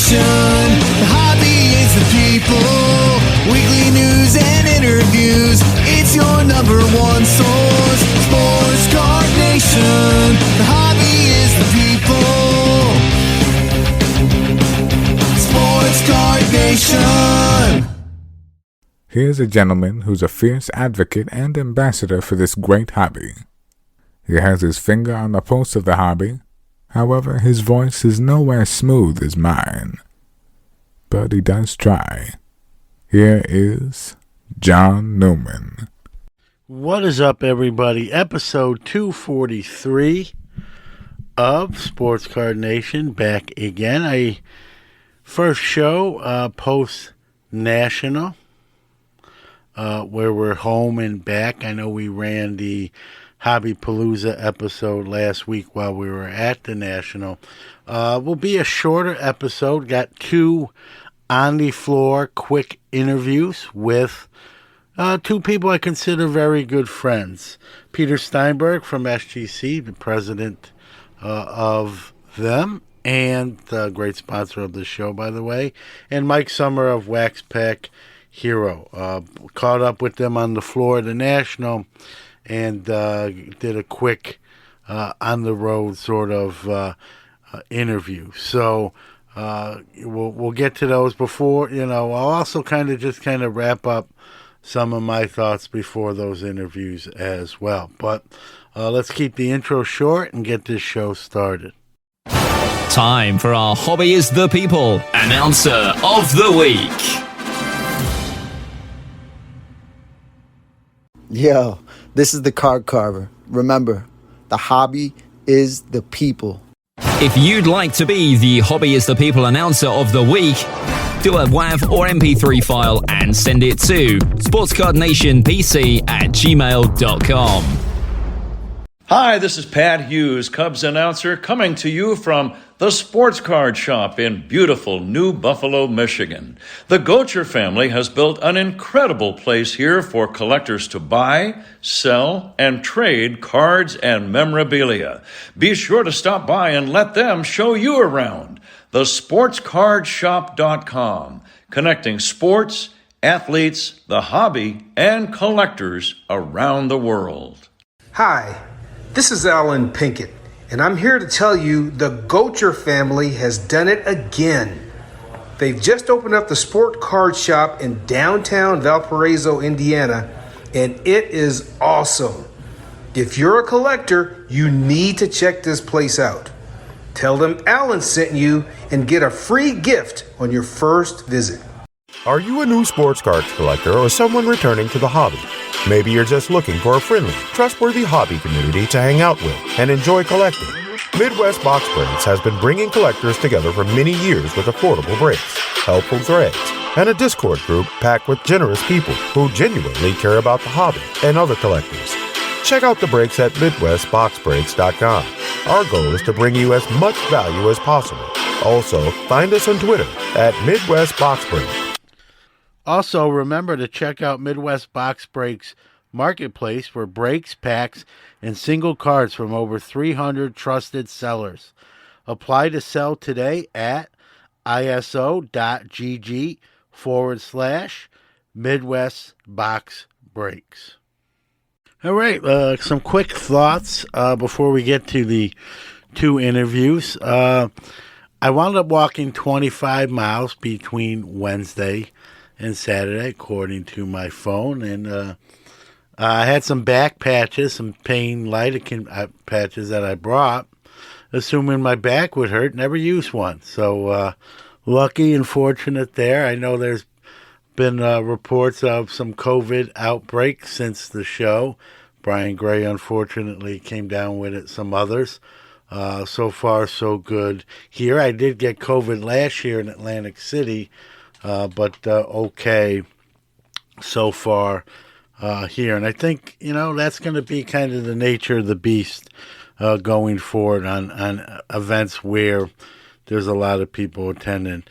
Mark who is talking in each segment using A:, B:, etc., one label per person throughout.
A: Nation. The hobby is the people. Weekly news and interviews. It's your number one source. Sports Card Nation. The hobby is the people. Sports Card Nation.
B: Here's a gentleman who's a fierce advocate and ambassador for this great hobby. He has his finger on the pulse of the hobby. However, his voice is nowhere smooth as mine. But he does try. Here is John Newman.
C: What is up, everybody? Episode 243 of Sports Card Nation, back again. First show post-national, where we're home and back. I know we ran the Hobby Palooza episode last week while we were at the National. Will be a shorter episode. Got two on-the-floor quick interviews with two people I consider very good friends. Peter Steinberg from SGC, the president of them, and a great sponsor of the show, by the way, and Mike Sommer of Wax Pack Hero. Caught up with them on the floor of the National and did a quick on-the-road sort of interview. So we'll get to those before, I'll also kind of wrap up some of my thoughts before those interviews as well. But let's keep the intro short and get this show started.
D: Time for our Hobby is the People Announcer of the Week.
E: Yo, this is the Card Carver. Remember, the hobby is the people.
D: If you'd like to be the Hobby is the People Announcer of the Week, do a WAV or MP3 file and send it to sportscardnationpc@gmail.com.
F: Hi, this is Pat Hughes, Cubs announcer, coming to you from the Sports Card Shop in beautiful New Buffalo, Michigan. The Gocher family has built an incredible place here for collectors to buy, sell, and trade cards and memorabilia. Be sure to stop by and let them show you around. TheSportsCardShop.com, connecting sports, athletes, the hobby, and collectors around the world.
G: Hi, this is Alan Pinkett, and I'm here to tell you the Gocher family has done it again. They've just opened up the Sport Card Shop in downtown Valparaiso, Indiana, and it is awesome. If you're a collector, you need to check this place out. Tell them Alan sent you and get a free gift on your first visit.
H: Are you a new sports cards collector or someone returning to the hobby? Maybe you're just looking for a friendly, trustworthy hobby community to hang out with and enjoy collecting. Midwest Box Breaks has been bringing collectors together for many years with affordable breaks, helpful threads, and a Discord group packed with generous people who genuinely care about the hobby and other collectors. Check out the breaks at MidwestBoxBreaks.com. Our goal is to bring you as much value as possible. Also, find us on Twitter at Midwest Box Breaks.
C: Also, remember to check out Midwest Box Breaks Marketplace for breaks, packs, and single cards from over 300 trusted sellers. Apply to sell today at iso.gg/Midwest Box Breaks. All right, some quick thoughts before we get to the two interviews. I wound up walking 25 miles between Wednesday and Saturday, according to my phone, and I had some back patches, some pain lidocaine patches that I brought, assuming my back would hurt. Never used one, so lucky and fortunate there. I know there's been reports of some COVID outbreaks since the show. Brian Gray, unfortunately, came down with it. Some others. So far, so good here. I did get COVID last year in Atlantic City, but okay so far here. And I think, that's going to be kind of the nature of the beast going forward on events where there's a lot of people attending.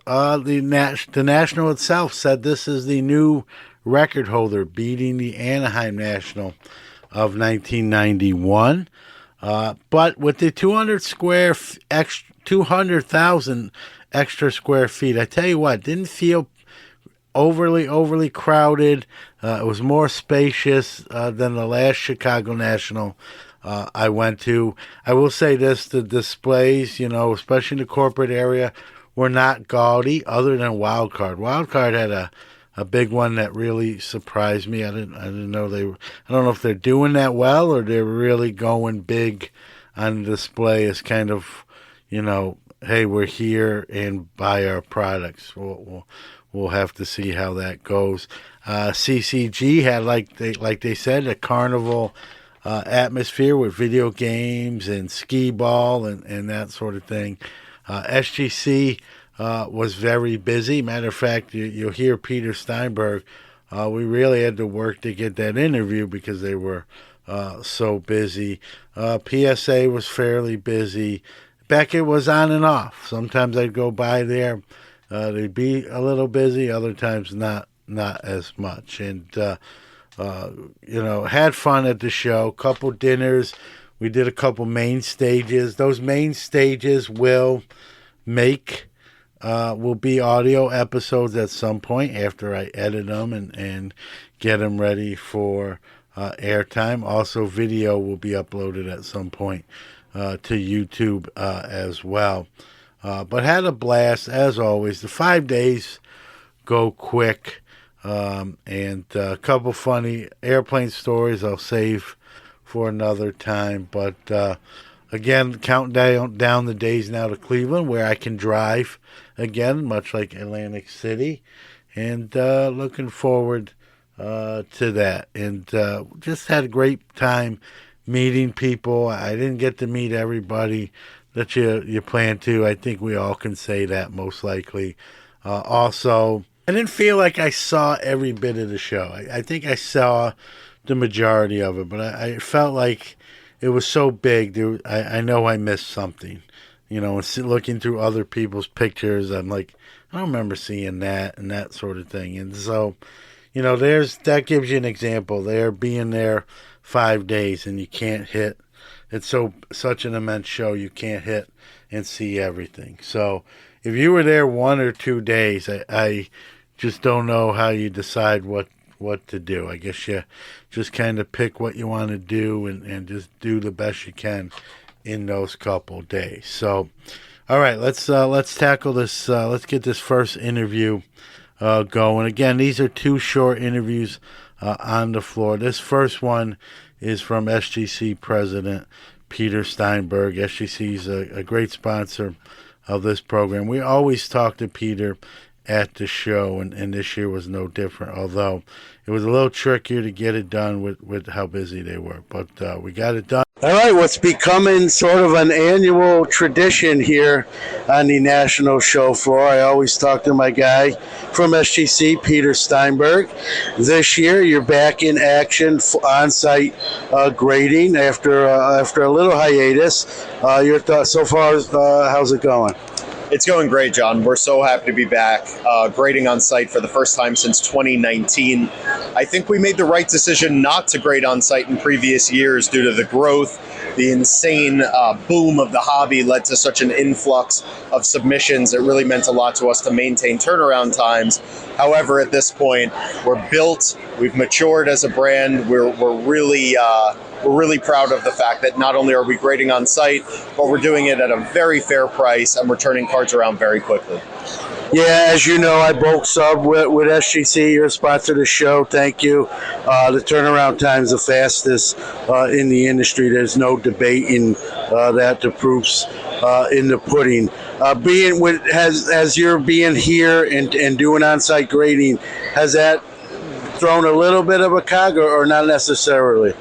C: The National itself said this is the new record holder, beating the Anaheim National of 1991. But with the 200,000 extra square feet, I tell you what, didn't feel overly crowded. It was more spacious than the last Chicago National I went to. I will say this, the displays, especially in the corporate area, were not gaudy other than Wild Card. Wild Card had a big one that really surprised me. I didn't know they were. I don't know if they're doing that well or they're really going big on display as kind of, hey, we're here and buy our products. We'll have to see how that goes. CCG had, like they said, a carnival atmosphere with video games and skee ball and that sort of thing. SGC was very busy. Matter of fact, you'll hear Peter Steinberg. We really had to work to get that interview because they were so busy. PSA was fairly busy. Beckett was on and off. Sometimes I'd go by there. They'd be a little busy. Other times not as much. And, had fun at the show. Couple dinners. We did a couple main stages. Those main stages will be audio episodes at some point after I edit them and get them ready for airtime. Also, video will be uploaded at some point to YouTube as well. But had a blast, as always. The 5 days go quick, and a couple funny airplane stories I'll save for another time. But again, counting down the days now to Cleveland, where I can drive again, much like Atlantic City, and looking forward to that. And just had a great time meeting people. I didn't get to meet everybody that you plan to. I think we all can say that most likely. Also, I didn't feel like I saw every bit of the show. I think I saw the majority of it, but I felt like it was so big. I know I missed something. And looking through other people's pictures, I'm like, I don't remember seeing that and that sort of thing. And so, that gives you an example. They're being there 5 days and you can't hit. It's such an immense show, you can't hit and see everything. So if you were there 1 or 2 days, I just don't know how you decide what to do. I guess you just kind of pick what you want to do and just do the best you can in those couple days. So, all right, let's tackle this. Let's get this first interview going. Again, these are 2 short interviews on the floor. This first one is from SGC President Peter Steinberg. SGC is a great sponsor of this program. We always talk to Peter at the show, and this year was no different, although it was a little trickier to get it done with how busy they were. But we got it done. All right, what's becoming sort of an annual tradition here on the national show floor. I always talk to my guy from SGC, Peter Steinberg. This year, you're back in action, on-site grading after a little hiatus. Your thoughts so far? How's it going?
I: It's going great, John. We're so happy to be back grading on site for the first time since 2019. I think we made the right decision not to grade on site in previous years due to the growth. The insane boom of the hobby led to such an influx of submissions. It really meant a lot to us to maintain turnaround times. However, at this point, we're built, we've matured as a brand. We're really proud of the fact that not only are we grading on site, but we're doing it at a very fair price and we're turning cards around very quickly.
C: Yeah, as you know, I bulk sub with SGC. You're a sponsor of the show. Thank you. The turnaround time is the fastest in the industry. There's no debating that. The proof's in the pudding. As you're being here and doing on-site grading, has that thrown a little bit of a cog or not necessarily?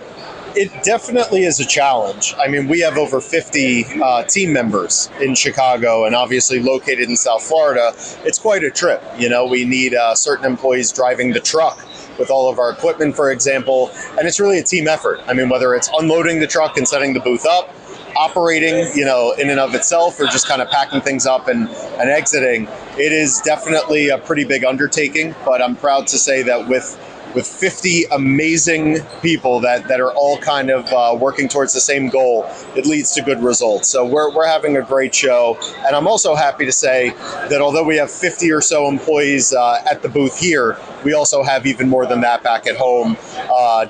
I: It definitely is a challenge. I mean, we have over 50 team members in Chicago and obviously located in South Florida. It's quite a trip. We need certain employees driving the truck with all of our equipment, for example, and it's really a team effort. I mean, whether it's unloading the truck and setting the booth up, operating, in and of itself, or just kind of packing things up and exiting, it is definitely a pretty big undertaking, but I'm proud to say that with with 50 amazing people that are all kind of working towards the same goal, it leads to good results. So we're having a great show. And I'm also happy to say that although we have 50 or so employees at the booth here, we also have even more than that back at home,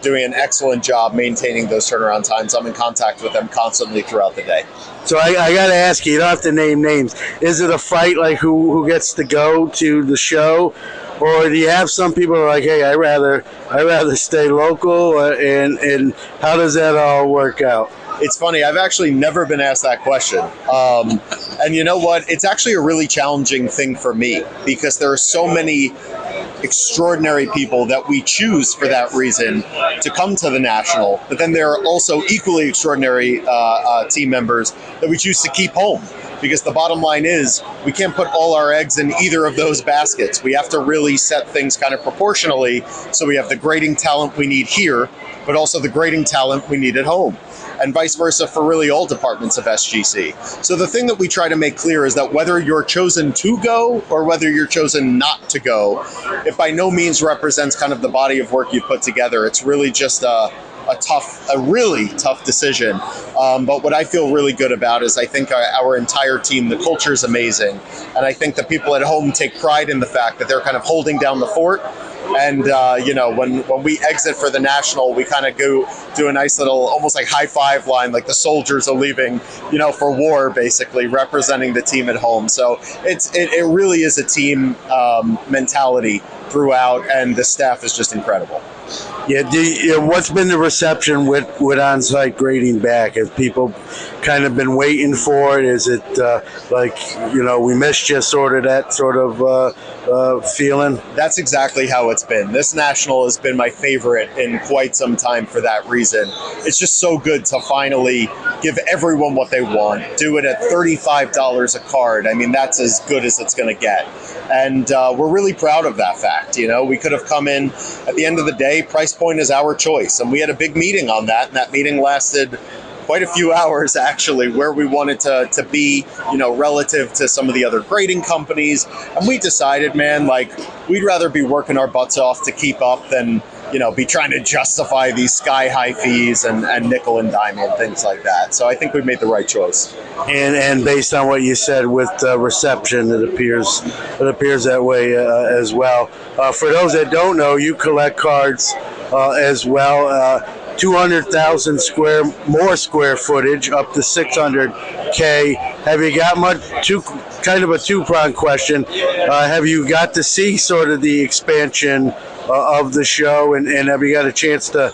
I: doing an excellent job maintaining those turnaround times. I'm in contact with them constantly throughout the day.
C: So I got to ask you don't have to name names. Is it a fight like who gets to go to the show? Or do you have some people who are like, hey, I rather stay local, and how does that all work out?
I: It's funny, I've actually never been asked that question. And you know what? It's actually a really challenging thing for me because there are so many extraordinary people that we choose for that reason to come to the National, but then there are also equally extraordinary team members that we choose to keep home. Because the bottom line is we can't put all our eggs in either of those baskets. We have to really set things kind of proportionally so we have the grading talent we need here, but also the grading talent we need at home. And vice versa for really all departments of SGC. So the thing that we try to make clear is that whether you're chosen to go or whether you're chosen not to go, it by no means represents kind of the body of work you put together. It's really just a really tough decision. But what I feel really good about is I think our entire team, the culture is amazing. And I think the people at home take pride in the fact that they're kind of holding down the fort. And, when we exit for the National, we kind of go do a nice little, almost like high five line, like the soldiers are leaving, for war, basically, representing the team at home. So it really is a team mentality throughout, and the staff is just incredible.
C: Yeah, what's been the reception with on-site grading back? Have people kind of been waiting for it? Is it we missed you, sort of that sort of feeling?
I: That's exactly how it's been. This National has been my favorite in quite some time for that reason. It's just so good to finally give everyone what they want. Do it at $35 a card. I mean, that's as good as it's going to get. And we're really proud of that fact. We could have come in at the end of the day, price point is our choice. And we had a big meeting on that. And that meeting lasted quite a few hours, actually, where we wanted to be, relative to some of the other grading companies. And we decided, man, we'd rather be working our butts off to keep up than, be trying to justify these sky-high fees and nickel and dime and things like that. So I think we made the right choice.
C: And based on what you said with reception, it appears that way as well. For those that don't know, you collect cards as well. 200,000 more square footage, up to 600K. Have you got much? Kind of a two-pronged question. Have you got to see sort of the expansion of the show, and have you got a chance to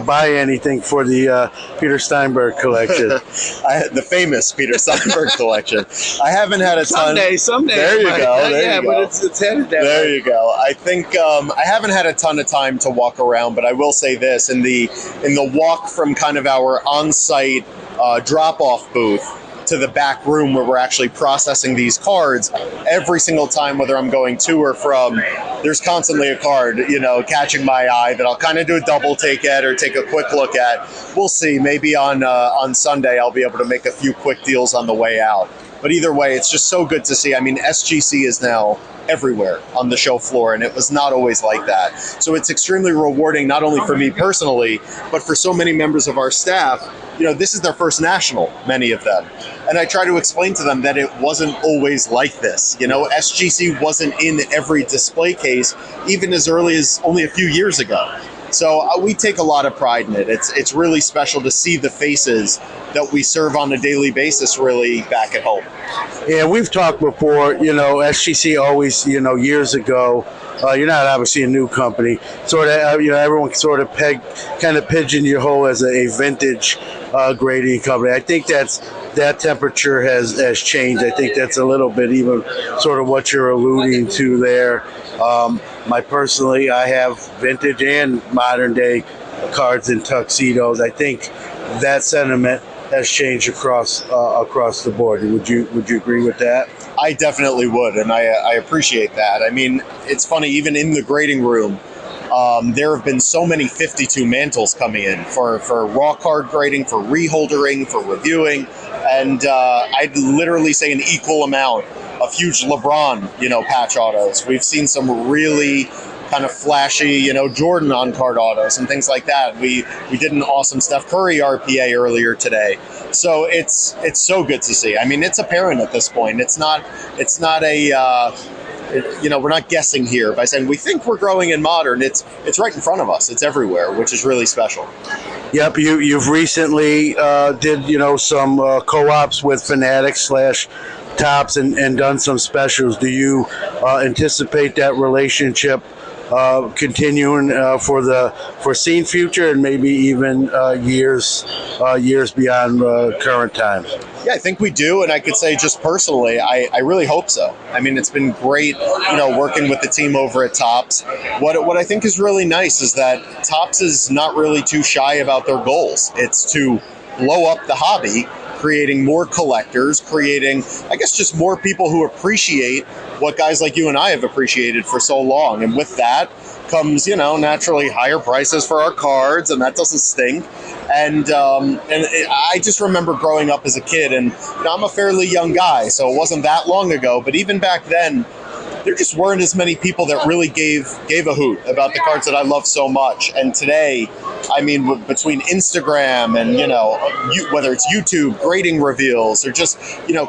C: buy anything for the Peter Steinberg collection?
I: The famous Peter Steinberg collection. I haven't had a ton.
C: Someday.
I: There you go.
C: But it's headed that way.
I: There you go. I think I haven't had a ton of time to walk around, but I will say this: in the walk from kind of our on-site drop-off booth to the back room where we're actually processing these cards, every single time, whether I'm going to or from, there's constantly a card, catching my eye that I'll kind of do a double take at or take a quick look at. We'll see. Maybe on Sunday I'll be able to make a few quick deals on the way out. But either way, it's just so good to see. I mean, SGC is now everywhere on the show floor, and it was not always like that. So it's extremely rewarding, not only for me personally, but for so many members of our staff. This is their first National, many of them. And I try to explain to them that it wasn't always like this. SGC wasn't in every display case, even as early as only a few years ago. So we take a lot of pride in it. It's really special to see the faces that we serve on a daily basis really back at home.
C: Yeah, we've talked before, SGC always, years ago, you're not obviously a new company. Sort of, everyone sort of kind of pigeonhole as a vintage grading company. I think that temperature has changed. I think that's a little bit even sort of what you're alluding to there. I have vintage and modern day cards and tuxedos. I think that sentiment has changed across the board. Would you agree with that?
I: I definitely would, and I appreciate that. I mean, it's funny, even in the grading room, there have been so many 52 mantles coming in for raw card grading, for reholdering, for reviewing, and I'd literally say an equal amount of huge LeBron, patch autos. We've seen some really kind of flashy, Jordan on-card autos and things like that. We did an awesome Steph Curry RPA earlier today. So it's so good to see. I mean, it's apparent at this point. It's not a we're not guessing here by saying we think we're growing in modern. It's right in front of us. It's everywhere, which is really special.
J: Yep, you've recently did some co-ops with Fanatics / Tops and done some specials. Do you anticipate that relationship continuing for the foreseen future and maybe even years beyond current times?
I: Yeah, I think we do, and I could say just personally, I really hope so. I mean, it's been great, working with the team over at Tops. What I think is really nice is that Tops is not really too shy about their goals. It's to blow up the hobby, creating more collectors, creating, I guess, just more people who appreciate what guys like you and I have appreciated for so long. And with that comes, naturally higher prices for our cards, and that doesn't stink. And I just remember growing up as a kid, and I'm a fairly young guy, so it wasn't that long ago. But even back then, there just weren't as many people that really gave a hoot about the cards that I love so much. And today, I mean, between Instagram and, whether it's YouTube, grading reveals, or just,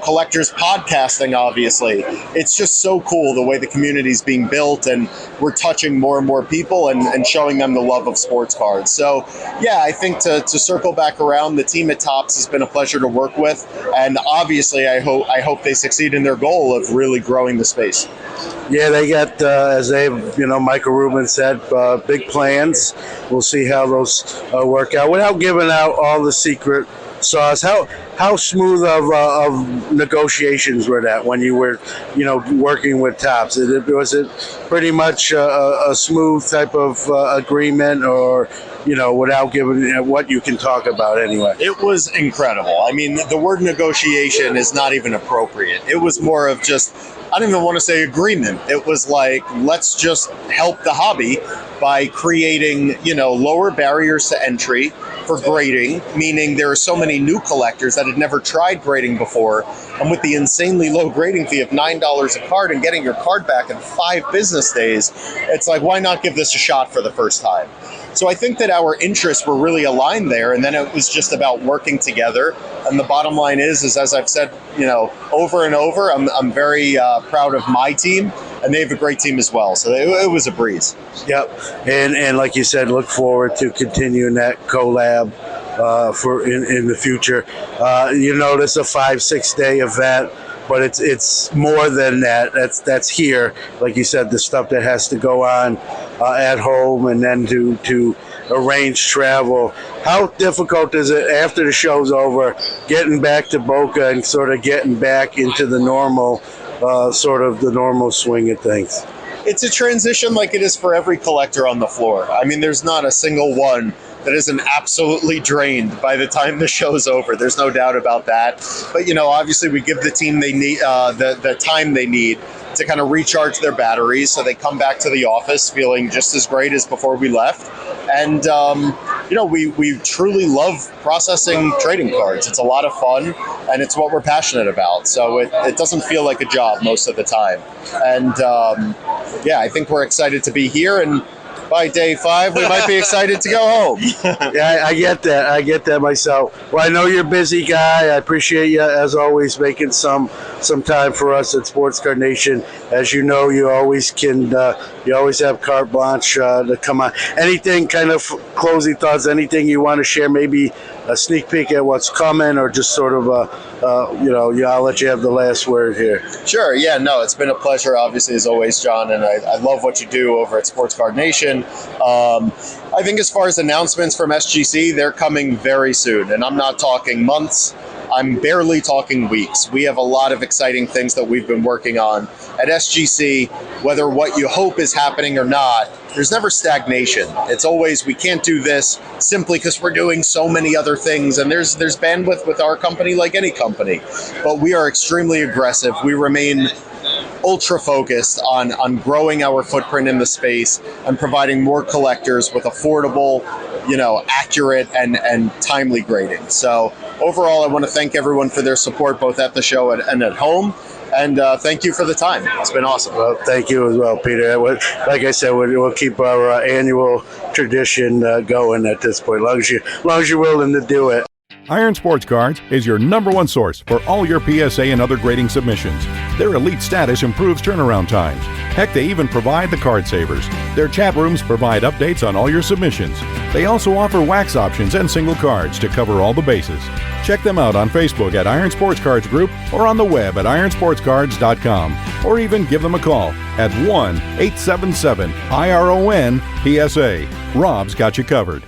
I: collectors podcasting, obviously, it's just so cool the way the community is being built, and we're touching more and more people and showing them the love of sports cards. So, yeah, I think to circle back around, the team at Tops has been a pleasure to work with. And obviously, I hope they succeed in their goal of really growing the space.
J: Yeah, they got, as Michael Rubin said, big plans. We'll see how those work out. Without giving out all the secret sauce, how smooth of negotiations were that when you were, working with Tops? Was it pretty much a smooth type of agreement, or, without giving what you can talk about anyway?
I: It was incredible. I mean, the word negotiation is not even appropriate. It was more of just, I don't even want to say agreement. It was like, let's just help the hobby by creating, lower barriers to entry for grading, meaning there are so many new collectors that had never tried grading before. And with the insanely low grading fee of $9 a card and getting your card back in 5 business days, it's like, why not give this a shot for the first time? So I think that our interests were really aligned there, and then it was just about working together. And the bottom line is as I've said, over and over, I'm very proud of my team, and they have a great team as well. So it was a breeze.
J: Yep, and like you said, look forward to continuing that collab for in the future. It's a 5-6 day event, but it's more than that. That's here, like you said, the stuff that has to go on at home, and then to arrange travel. How difficult is it after the show's over, getting back to Boca and sort of getting back into the normal the normal swing of things?
I: It's a transition like it is for every collector on the floor. I mean, there's not a single one that isn't absolutely drained by the time the show's over. There's no doubt about that. But, obviously we give the team they need the time they need to kind of recharge their batteries, so they come back to the office feeling just as great as before we left. And, we truly love processing trading cards. It's a lot of fun, and it's what we're passionate about. So it doesn't feel like a job most of the time. And, I think we're excited to be here, and by day 5, we might be excited to go home.
J: Yeah, I get that. I get that myself. Well, I know you're a busy guy. I appreciate you, as always, making some time for us at Sports Card Nation. As you know, you always have carte blanche to come on. Anything, kind of closing thoughts, anything you want to share, maybe a sneak peek at what's coming, or just sort of I'll let you have the last word here.
I: Sure. Yeah, no, it's been a pleasure, obviously, as always, John, and I love what you do over at Sports Card Nation. I think as far as announcements from SGC, they're coming very soon, and I'm not talking months. I'm barely talking weeks. We have a lot of exciting things that we've been working on at SGC. Whether what you hope is happening or not, there's never stagnation. It's always, we can't do this simply because we're doing so many other things, and there's bandwidth with our company like any company. But we are extremely aggressive. We remain ultra focused on growing our footprint in the space and providing more collectors with affordable, accurate and timely grading. So overall, I want to thank everyone for their support, both at the show and at home. And thank you for the time. It's been awesome.
J: Well, thank you as well, Peter. Like I said, we'll keep our annual tradition going at this point, as long as you're willing to do it.
K: Iron Sports Cards is your #1 source for all your PSA and other grading submissions. Their elite status improves turnaround times. Heck, they even provide the card savers. Their chat rooms provide updates on all your submissions. They also offer wax options and single cards to cover all the bases. Check them out on Facebook at Iron Sports Cards Group or on the web at ironsportscards.com, or even give them a call at 1-877-IRON-PSA. Rob's got you covered.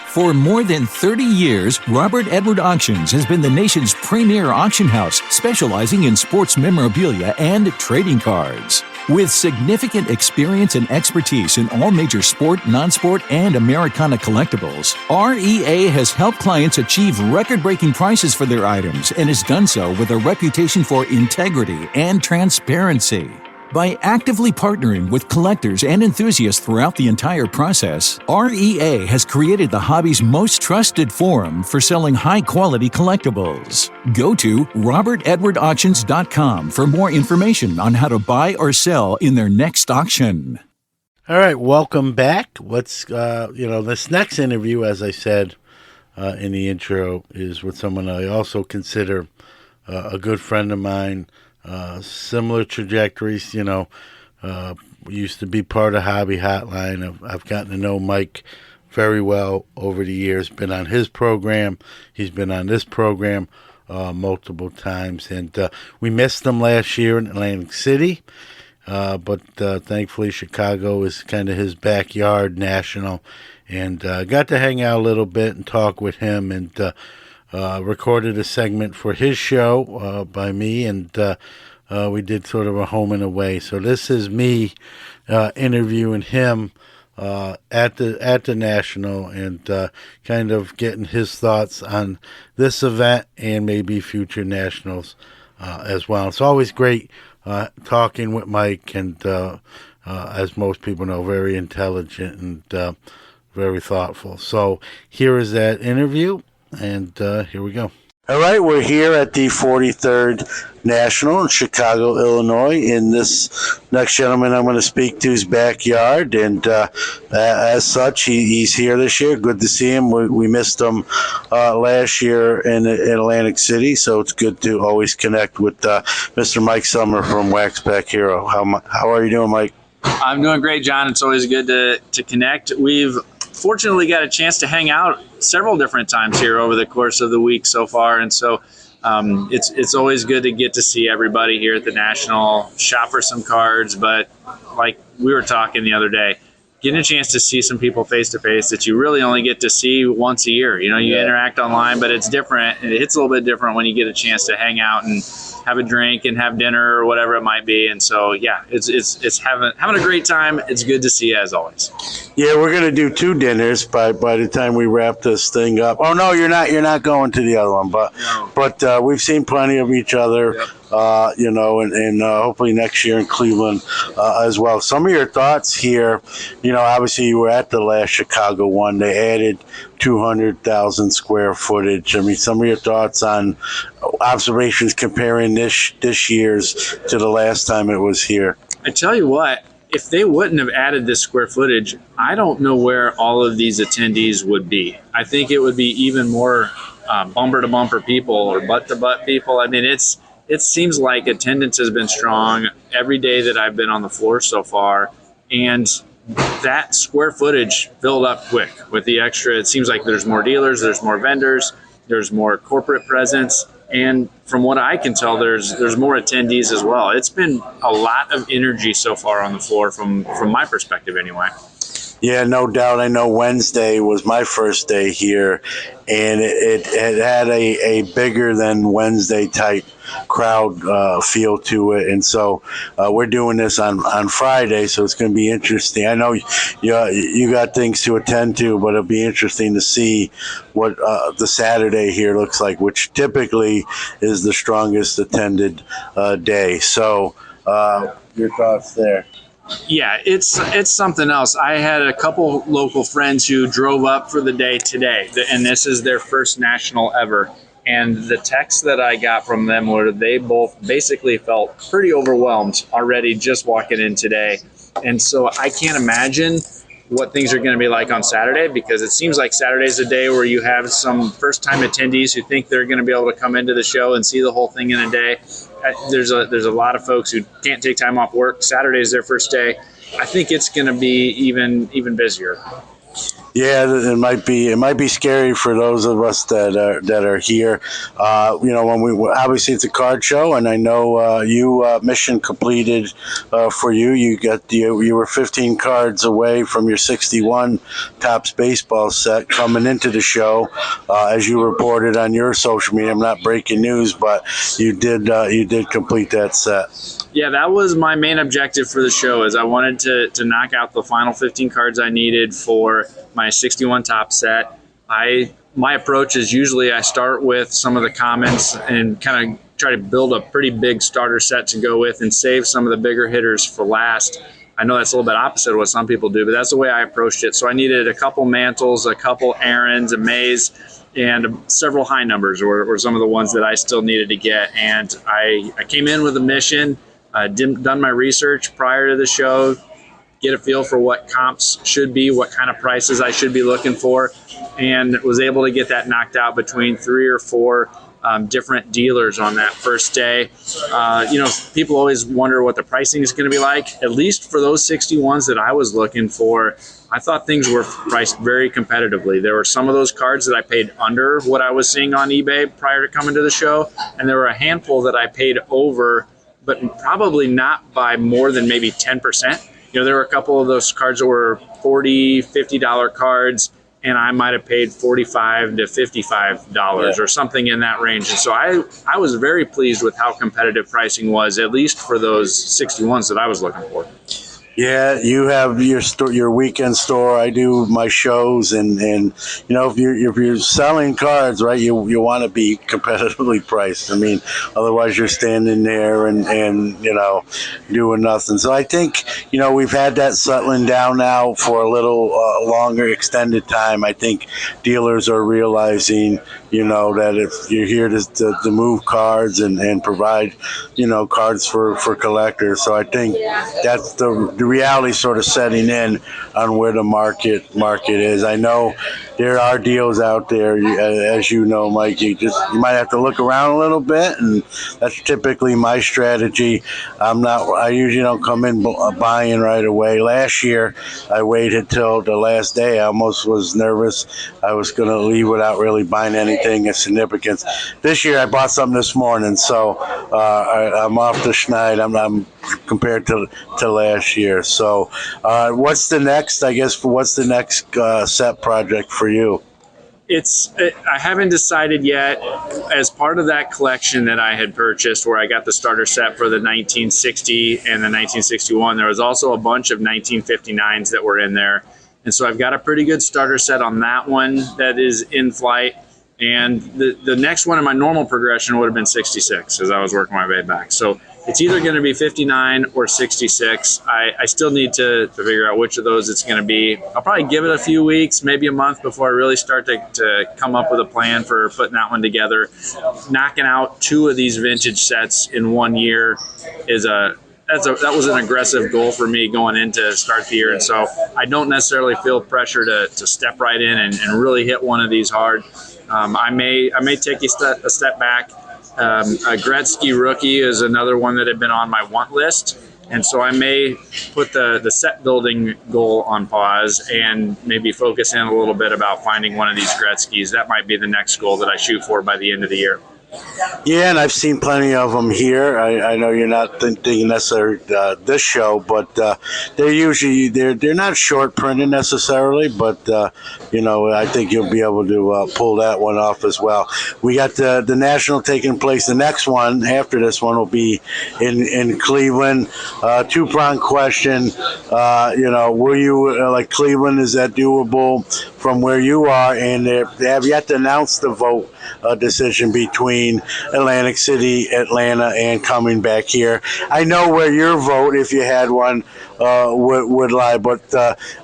L: For more than 30 years, Robert Edward Auctions has been the nation's premier auction house, specializing in sports memorabilia and trading cards. With significant experience and expertise in all major sport, non-sport, and Americana collectibles, REA has helped clients achieve record-breaking prices for their items and has done so with a reputation for integrity and transparency. By actively partnering with collectors and enthusiasts throughout the entire process, REA has created the hobby's most trusted forum for selling high-quality collectibles. Go to robertedwardauctions.com for more information on how to buy or sell in their next auction.
C: All right, welcome back. Let's, this next interview, as I said in the intro, is with someone I also consider a good friend of mine. Similar trajectories, used to be part of Hobby Hotline. I've gotten to know Mike very well over the years. Been on his program. He's been on this program multiple times. And we missed him last year in Atlantic City. But thankfully, Chicago is kind of his backyard national. And got to hang out a little bit and talk with him, and recorded a segment for his show by me, and we did sort of a home and away. So this is me interviewing him at the National, and kind of getting his thoughts on this event and maybe future Nationals as well. It's always great talking with Mike, and as most people know, very intelligent and very thoughtful. So here is that interview. And here we go.
J: All right, we're here at the 43rd National in Chicago, Illinois, in this next gentleman I'm going to speak to's backyard. And as such, he's here this year. Good to see him. We missed him last year in Atlantic City, so it's good to always connect with Mr. Mike Sommer from Waxpack Hero. How are you doing, Mike?
M: I'm doing great, John. It's always good to connect. We've fortunately got a chance to hang out several different times here over the course of the week so far, and so it's always good to get to see everybody here at the National, shop for some cards. But like we were talking the other day, getting a chance to see some people face to face that you really only get to see once a year. You interact online, but it's different. It hits a little bit different when you get a chance to hang out and have a drink and have dinner or whatever it might be. And so, yeah, it's having a great time. It's good to see you as always.
J: Yeah, we're gonna do 2 dinners by the time we wrap this thing up. Oh no, you're not going to the other one, but we've seen plenty of each other. Yep. And hopefully next year in Cleveland as well. Some of your thoughts here, obviously you were at the last Chicago one. They added 200,000 square footage. I mean, some of your thoughts on observations comparing this year's to the last time it was here.
M: I tell you what, if they wouldn't have added this square footage, I don't know where all of these attendees would be. I think it would be even more bumper-to-bumper people or butt-to-butt people. I mean, it seems like attendance has been strong every day that I've been on the floor so far, and that square footage filled up quick with the extra. It seems like there's more dealers, there's more vendors, there's more corporate presence, and from what I can tell, there's more attendees as well. It's been a lot of energy so far on the floor from my perspective anyway.
J: Yeah, no doubt. I know Wednesday was my first day here, and it had a bigger than Wednesday type crowd feel to it. And so we're doing this on Friday, so it's going to be interesting. I know you got things to attend to, but it'll be interesting to see what the Saturday here looks like, which typically is the strongest attended day. So your thoughts there?
M: Yeah, it's something else. I had a couple local friends who drove up for the day today, and this is their first National ever. And the text that I got from them were they both basically felt pretty overwhelmed already just walking in today. And so I can't imagine what things are going to be like on Saturday, because it seems like Saturday's a day where you have some first-time attendees who think they're going to be able to come into the show and see the whole thing in a day. There's a lot of folks who can't take time off work. Saturday's their first day. I think it's going to be even busier.
J: Yeah, it might be scary for those of us that are here. When we obviously it's a card show, and I know mission completed for you. You were 15 cards away from your 61 Topps baseball set coming into the show, as you reported on your social media. I'm not breaking news, but you did complete that set.
M: Yeah, that was my main objective for the show, is I wanted to knock out the final 15 cards I needed for my 61 top set. My approach is usually I start with some of the comments and kind of try to build a pretty big starter set to go with and save some of the bigger hitters for last. I know that's a little bit opposite of what some people do, but that's the way I approached it. So I needed a couple Mantles, a couple Aarons, a Mays, and several high numbers were some of the ones that I still needed to get. And I came in with a mission. Done my research prior to the show, get a feel for what comps should be, what kind of prices I should be looking for, and was able to get that knocked out between 3 or 4 different dealers on that first day. People always wonder what the pricing is going to be like. At least for those 61s that I was looking for, I thought things were priced very competitively. There were some of those cards that I paid under what I was seeing on eBay prior to coming to the show, and there were a handful that I paid over, but probably not by more than maybe 10%. There were a couple of those cards that were $40, $50 cards, and I might have paid $45 to $55 or something in that range. And so I was very pleased with how competitive pricing was, at least for those 61s that I was looking for.
J: Yeah, you have your weekend store. I do my shows, and if you're selling cards, right, you want to be competitively priced. I mean, otherwise you're standing there and doing nothing. So I think we've had that settling down now for a little longer extended time. I think dealers are realizing that if you're here to move cards and provide cards for collectors. So I think that's the reality sort of setting in on where the market is. I know there are deals out there, as you know, Mike. You might have to look around a little bit, and that's typically my strategy. I usually don't come in buying right away. Last year, I waited till the last day. I almost was nervous I was going to leave without really buying anything of significance. This year, I bought something this morning, so I'm off the schneid. I'm compared to last year. So, what's the next? I guess what's the next set project for you?
M: I haven't decided yet. As part of that collection that I had purchased, where I got the starter set for the 1960 and the 1961, there was also a bunch of 1959s that were in there. And so I've got a pretty good starter set on that one that is in flight. And the next one in my normal progression would have been 66 as I was working my way back. So it's either going to be 59 or 66. I still need to figure out which of those it's going to be. I'll probably give it a few weeks, maybe a month, before I really start to come up with a plan for putting that one together. Knocking out 2 of these vintage sets in 1 year that was an aggressive goal for me going into start the year. And so I don't necessarily feel pressure to step right in and really hit one of these hard. I may take a step back. A Gretzky rookie is another one that had been on my want list. And so I may put the set building goal on pause and maybe focus in a little bit about finding one of these Gretzkys. That might be the next goal that I shoot for by the end of the year.
J: Yeah, and I've seen plenty of them here. I know you're not thinking necessarily this show, but they're usually they're not short printed necessarily, but I think you'll be able to pull that one off as well. We got the National taking place. The next one after this one will be in Cleveland. 2-pronged question. Were you like Cleveland? Is that doable from where you are? And they have yet to announce the vote decision between between Atlantic City, Atlanta, and coming back here. I know where your vote, if you had one, would lie, but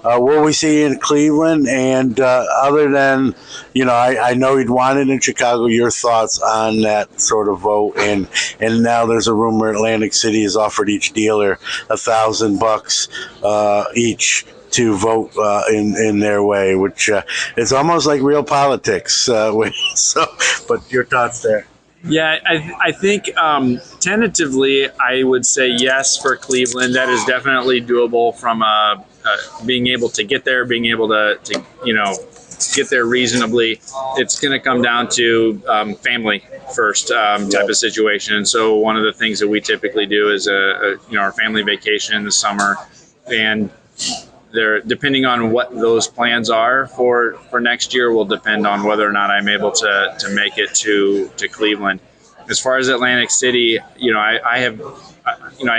J: will we see in Cleveland? And other than, I know you'd want it in Chicago. Your thoughts on that sort of vote? And now there's a rumor Atlantic City has offered each dealer $1,000 each to vote in their way, which is almost like real politics. But your thoughts there?
M: Yeah, I think tentatively I would say yes for Cleveland. That is definitely doable from being able to get there, being able to get there reasonably. It's going to come down to family first type of situation. And so one of the things that we typically do is our family vacation in the summer, and depending on what those plans are for next year will depend on whether or not I'm able to make it to Cleveland. As far as Atlantic City, I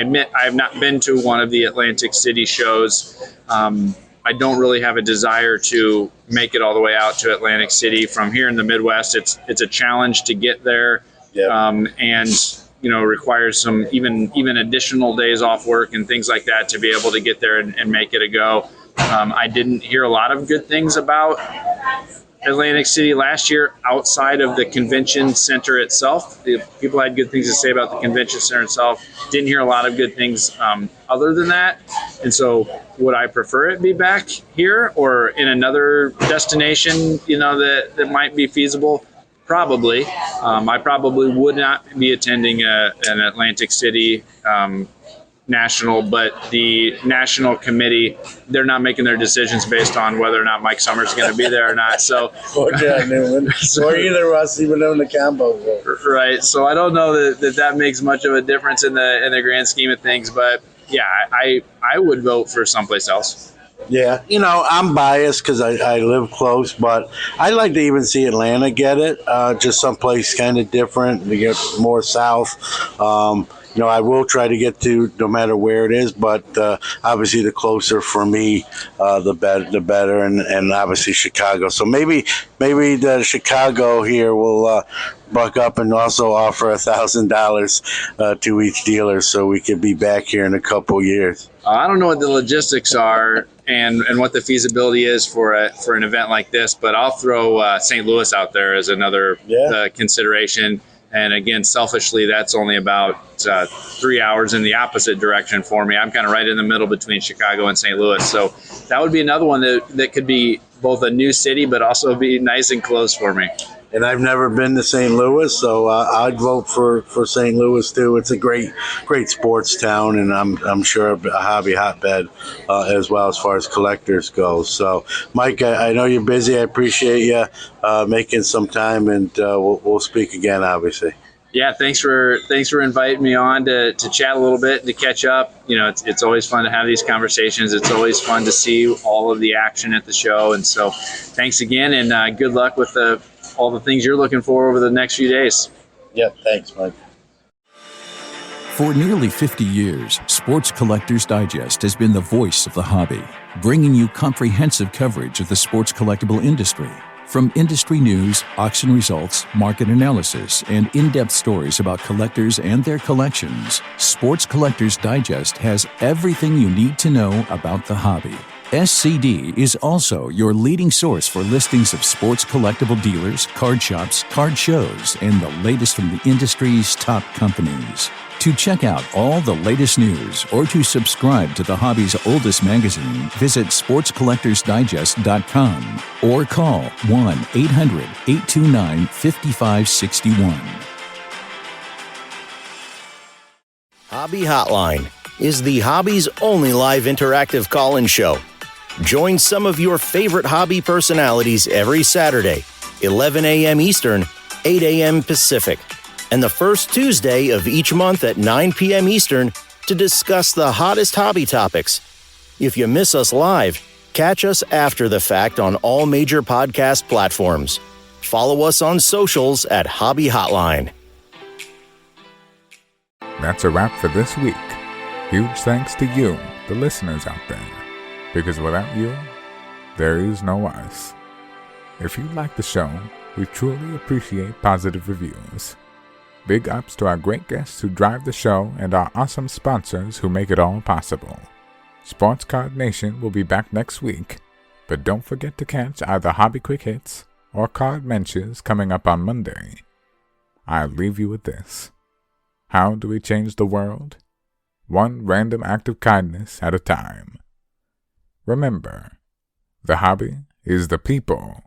M: admit I have not been to one of the Atlantic City shows. I don't really have a desire to make it all the way out to Atlantic City from here in the Midwest. It's a challenge to get there, and requires some even additional days off work and things like that to be able to get there and make it a go. I didn't hear a lot of good things about Atlantic City last year outside of the convention center itself. People had good things to say about the convention center itself. Didn't hear a lot of good things other than that. And so would I prefer it be back here or in another destination, that might be feasible? Probably. I probably would not be attending an Atlantic City national, but the national committee, they're not making their decisions based on whether or not Mike Sommer's going to be there or not. So,
J: or either of us even in the combo.
M: Right. So I don't know that makes much of a difference in the grand scheme of things, but yeah, I would vote for someplace else.
J: Yeah, I'm biased because I live close, but I'd like to even see Atlanta get it, just someplace kind of different to get more south. I will try to get to no matter where it is, but obviously the closer for me, the better, and obviously Chicago. So maybe the Chicago here will buck up and also offer $1,000 to each dealer, so we could be back here in a couple years.
M: I don't know what the logistics are and what the feasibility is for an event like this, but I'll throw St. Louis out there as another consideration. And again, selfishly, that's only about 3 hours in the opposite direction for me. I'm kind of right in the middle between Chicago and St. Louis. So that would be another one that could be both a new city, but also be nice and close for me.
J: And I've never been to St. Louis, so I'd vote for St. Louis too. It's a great sports town, and I'm sure a hobby hotbed as well as far as collectors go. So, Mike, I know you're busy. I appreciate you making some time, and we'll speak again, obviously.
M: Yeah, thanks for inviting me on to chat a little bit and to catch up. It's always fun to have these conversations. It's always fun to see all of the action at the show, and so thanks again, and good luck with all the things you're looking for over the next few days.
J: Yep, thanks, Mike.
L: For nearly 50 years, Sports Collectors Digest has been the voice of the hobby, bringing you comprehensive coverage of the sports collectible industry. From industry news, auction results, market analysis, and in-depth stories about collectors and their collections, Sports Collectors Digest has everything you need to know about the hobby. SCD is also your leading source for listings of sports collectible dealers, card shops, card shows, and the latest from the industry's top companies. To check out all the latest news or to subscribe to the hobby's oldest magazine, visit sportscollectorsdigest.com or call 1-800-829-5561.
N: Hobby Hotline is the hobby's only live interactive call-in show. Join some of your favorite hobby personalities every Saturday, 11 a.m. Eastern, 8 a.m. Pacific, and the first Tuesday of each month at 9 p.m. Eastern to discuss the hottest hobby topics. If you miss us live, catch us after the fact on all major podcast platforms. Follow us on socials at Hobby Hotline.
B: That's a wrap for this week. Huge thanks to you, the listeners out there. Because without you, there is no us. If you like the show, we truly appreciate positive reviews. Big ups to our great guests who drive the show and our awesome sponsors who make it all possible. Sports Card Nation will be back next week, but don't forget to catch either Hobby Quick Hits or Card Mentions coming up on Monday. I'll leave you with this. How do we change the world? One random act of kindness at a time. Remember, the hobby is the people.